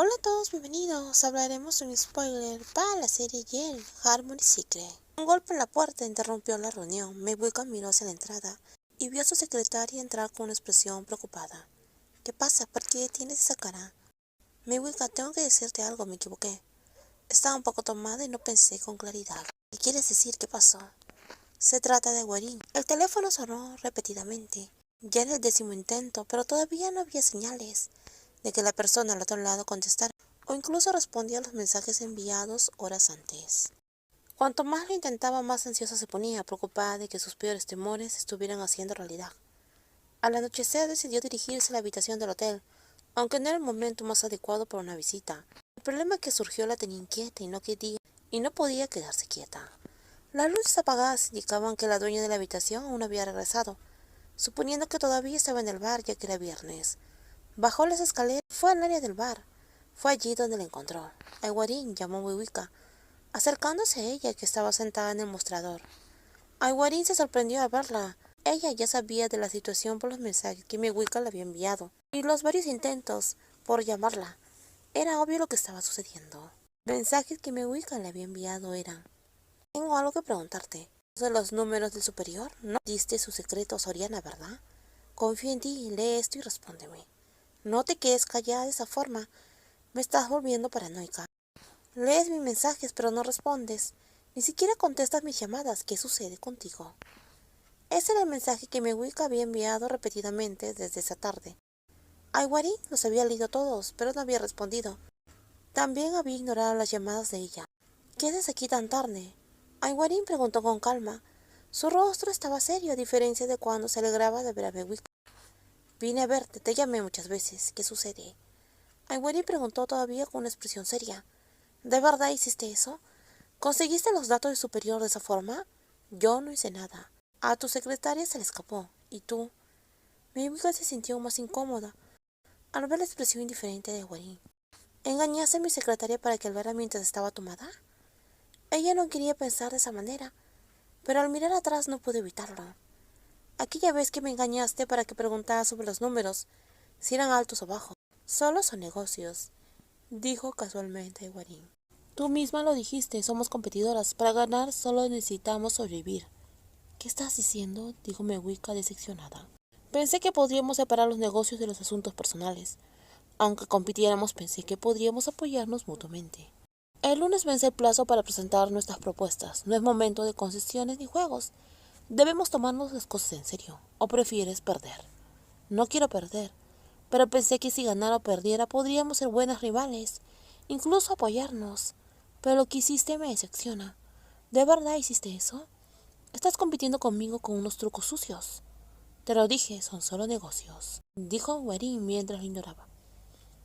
Hola a todos, bienvenidos. Hablaremos de un spoiler para la serie Yale, Harmony Secret. Un golpe en la puerta interrumpió la reunión. Mayweather miró hacia la entrada y vio a su secretaria entrar con una expresión preocupada. ¿Qué pasa? ¿Por qué tienes esa cara? Mayweather, tengo que decirte algo, me equivoqué. Estaba un poco tomada y no pensé con claridad. ¿Qué quieres decir? ¿Qué pasó? Se trata de Guarín. El teléfono sonó repetidamente. Ya era el 10º intento, pero todavía no había señales de que la persona al otro lado contestara o incluso respondía a los mensajes enviados horas antes. Cuanto más lo intentaba, más ansiosa se ponía, preocupada de que sus peores temores se estuvieran haciendo realidad. Al anochecer decidió dirigirse a la habitación del hotel, aunque no era el momento más adecuado para una visita. El problema que surgió la tenía inquieta y no podía quedarse quieta. Las luces apagadas indicaban que la dueña de la habitación aún no había regresado, suponiendo que todavía estaba en el bar ya que era viernes. Bajó las escaleras y fue al área del bar. Fue allí donde la encontró. Aiwarin llamó a Wiwika, acercándose a ella que estaba sentada en el mostrador. Aiwarin se sorprendió al verla. Ella ya sabía de la situación por los mensajes que Wiwika le había enviado y los varios intentos por llamarla. Era obvio lo que estaba sucediendo. Los mensajes que Wiwika le había enviado eran: tengo algo que preguntarte. ¿De los números del superior? No diste su secreto a Soriana, ¿verdad? Confío en ti, lee esto y respóndeme. No te quedes callada de esa forma. Me estás volviendo paranoica. Lees mis mensajes pero no respondes. Ni siquiera contestas mis llamadas. ¿Qué sucede contigo? Ese era el mensaje que Mayweather había enviado repetidamente desde esa tarde. Aiwarin los había leído todos, pero no había respondido. También había ignorado las llamadas de ella. ¿Qué haces aquí tan tarde? Aiwarin preguntó con calma. Su rostro estaba serio, a diferencia de cuando se alegraba de ver a Mayweather. Vine a verte, te llamé muchas veces. ¿Qué sucede? Aiwarin preguntó todavía con una expresión seria. ¿De verdad hiciste eso? ¿Conseguiste los datos del superior de esa forma? Yo no hice nada. A tu secretaria se le escapó. ¿Y tú? Mayweather se sintió más incómoda al ver la expresión indiferente de Aiwarin. ¿Engañaste a mi secretaria para que hablara mientras estaba tomada? Ella no quería pensar de esa manera, pero al mirar atrás no pudo evitarlo. Aquella vez que me engañaste para que preguntara sobre los números, si eran altos o bajos. Solo son negocios, dijo casualmente Aiwarin. Tú misma lo dijiste, somos competidoras. Para ganar solo necesitamos sobrevivir. ¿Qué estás diciendo? Dijo Mayweather decepcionada. Pensé que podríamos separar los negocios de los asuntos personales. Aunque compitiéramos, pensé que podríamos apoyarnos mutuamente. El lunes vence el plazo para presentar nuestras propuestas. No es momento de concesiones ni juegos. Debemos tomarnos las cosas en serio. ¿O prefieres perder? No quiero perder, pero pensé que si ganara o perdiera podríamos ser buenas rivales, incluso apoyarnos. Pero lo que hiciste me decepciona. ¿De verdad hiciste eso? Estás compitiendo conmigo con unos trucos sucios. Te lo dije, son solo negocios, dijo Warin mientras lo ignoraba.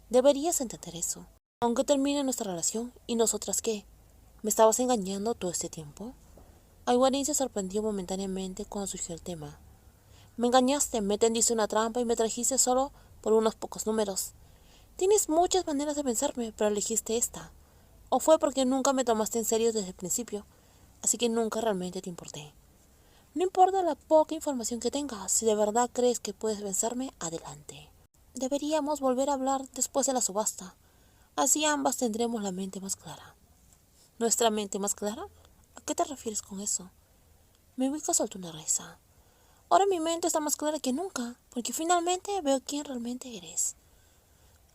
Deberías entender eso. Aunque termine nuestra relación, ¿y nosotras qué? ¿Me estabas engañando todo este tiempo? Aiwarin se sorprendió momentáneamente cuando surgió el tema. Me engañaste, me tendiste una trampa y me trajiste solo por unos pocos números. Tienes muchas maneras de vencerme, pero elegiste esta. ¿O fue porque nunca me tomaste en serio desde el principio, así que nunca realmente te importé? No importa la poca información que tengas, si de verdad crees que puedes vencerme, adelante. Deberíamos volver a hablar después de la subasta. Así ambas tendremos la mente más clara. ¿Nuestra mente más clara? ¿A qué te refieres con eso? Mayweather soltó una risa. Ahora mi mente está más clara que nunca, porque finalmente veo quién realmente eres.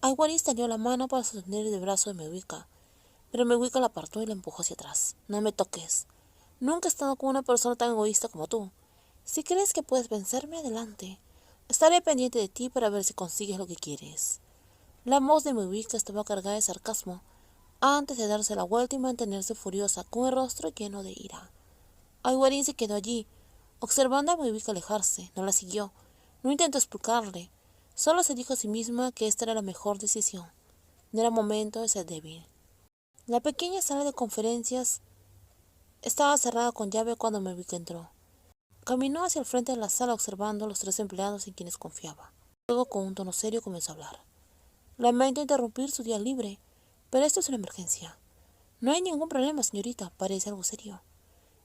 Aiwarin extendió la mano para sostener el brazo de Mayweather, pero Mayweather la apartó y la empujó hacia atrás. No me toques. Nunca he estado con una persona tan egoísta como tú. Si crees que puedes vencerme, adelante. Estaré pendiente de ti para ver si consigues lo que quieres. La voz de Mayweather estaba cargada de sarcasmo, antes de darse la vuelta y mantenerse furiosa, con el rostro lleno de ira. Aiwarin se quedó allí, observando a Mayweather alejarse. No la siguió. No intentó explicarle. Solo se dijo a sí misma que esta era la mejor decisión. No era momento de ser débil. La pequeña sala de conferencias estaba cerrada con llave cuando Mayweather entró. Caminó hacia el frente de la sala observando a los 3 empleados en quienes confiaba. Luego, con un tono serio, comenzó a hablar. Lamento interrumpir su día libre, pero esto es una emergencia. No hay ningún problema, señorita. Parece algo serio,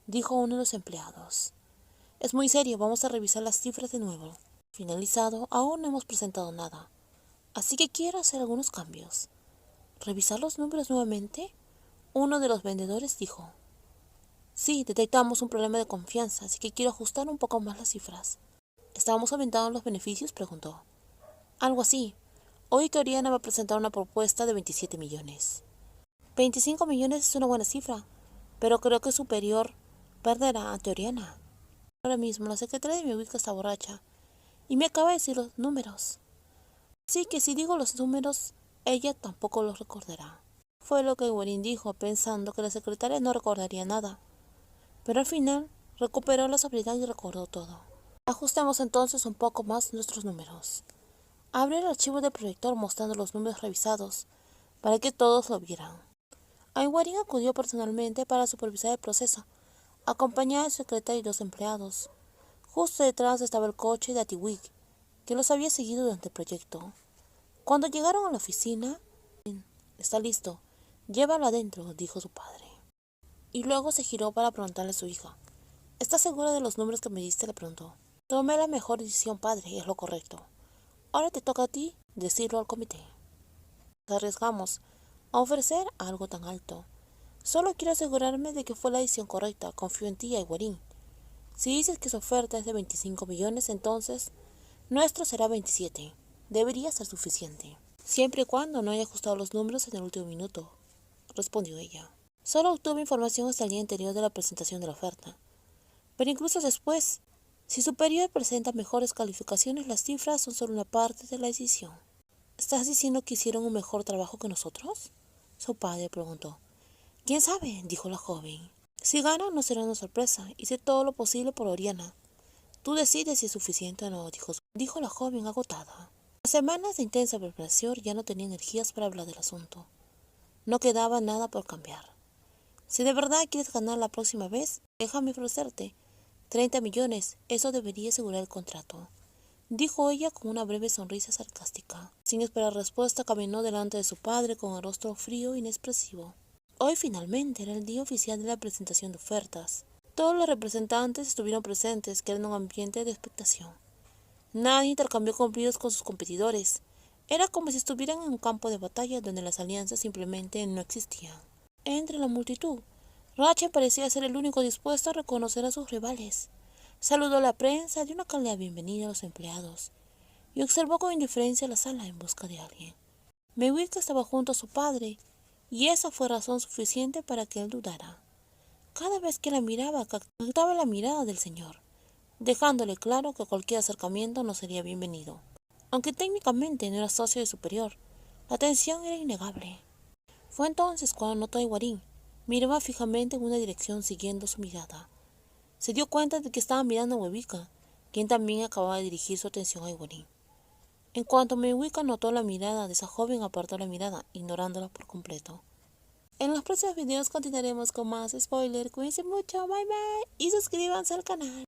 dijo uno de los empleados. Es muy serio. Vamos a revisar las cifras de nuevo. Finalizado, aún no hemos presentado nada. Así que quiero hacer algunos cambios. ¿Revisar los números nuevamente? Uno de los vendedores dijo. Sí, detectamos un problema de confianza, así que quiero ajustar un poco más las cifras. ¿Estábamos aumentando los beneficios?, preguntó. Algo así. Hoy que Oriana va a presentar una propuesta de 27 millones. 25 millones es una buena cifra, pero creo que Superior perderá ante Oriana. Ahora mismo la secretaria de mi Wicca está borracha y me acaba de decir los números. Así que si digo los números, ella tampoco los recordará. Fue lo que Iwerin dijo, pensando que la secretaria no recordaría nada. Pero al final recuperó la sobriedad y recordó todo. Ajustemos entonces un poco más nuestros números. Abrió el archivo del proyector mostrando los números revisados, para que todos lo vieran. Iwerin acudió personalmente para supervisar el proceso, acompañada de su secretaria y dos empleados. Justo detrás estaba el coche de Atiwik, que los había seguido durante el proyecto. Cuando llegaron a la oficina, está listo, llévalo adentro, dijo su padre. Y luego se giró para preguntarle a su hija. ¿Estás segura de los números que me diste?, le preguntó. Tomé la mejor decisión, padre, es lo correcto. Ahora te toca a ti decirlo al comité. Nos arriesgamos a ofrecer algo tan alto. Solo quiero asegurarme de que fue la decisión correcta. Confío en ti, Iwerin. Si dices que su oferta es de 25 millones, entonces nuestro será 27. Debería ser suficiente. Siempre y cuando no haya ajustado los números en el último minuto, respondió ella. Solo obtuve información hasta el día anterior de la presentación de la oferta. Pero incluso después, si Superior presenta mejores calificaciones, las cifras son solo una parte de la decisión. ¿Estás diciendo que hicieron un mejor trabajo que nosotros?, su padre preguntó. ¿Quién sabe?, dijo la joven. Si ganan no será una sorpresa, hice todo lo posible por Oriana. Tú decides si es suficiente o no, dijo la joven agotada. Las semanas de intensa preparación ya no tenía energías para hablar del asunto. No quedaba nada por cambiar. Si de verdad quieres ganar la próxima vez, déjame ofrecerte 30 millones, eso debería asegurar el contrato, dijo ella con una breve sonrisa sarcástica. Sin esperar respuesta, caminó delante de su padre con el rostro frío e inexpresivo. Hoy finalmente era el día oficial de la presentación de ofertas. Todos los representantes estuvieron presentes, creando un ambiente de expectación. Nadie intercambió cumplidos con sus competidores. Era como si estuvieran en un campo de batalla donde las alianzas simplemente no existían. Entre la multitud, Rachel parecía ser el único dispuesto a reconocer a sus rivales. Saludó a la prensa, dio una cálida bienvenida a los empleados y observó con indiferencia la sala en busca de alguien. Mewika estaba junto a su padre y esa fue razón suficiente para que él dudara. Cada vez que la miraba, captaba la mirada del señor, dejándole claro que cualquier acercamiento no sería bienvenido. Aunque técnicamente no era socio de Superior, la tensión era innegable. Fue entonces cuando notó a Iwerin. Miraba fijamente en una dirección siguiendo su mirada. Se dio cuenta de que estaba mirando a Mewika, quien también acababa de dirigir su atención a Iwerin. En cuanto Mewika notó la mirada de esa joven, apartó la mirada, ignorándola por completo. En los próximos videos continuaremos con más spoilers. Cuídense mucho, bye bye, y suscríbanse al canal.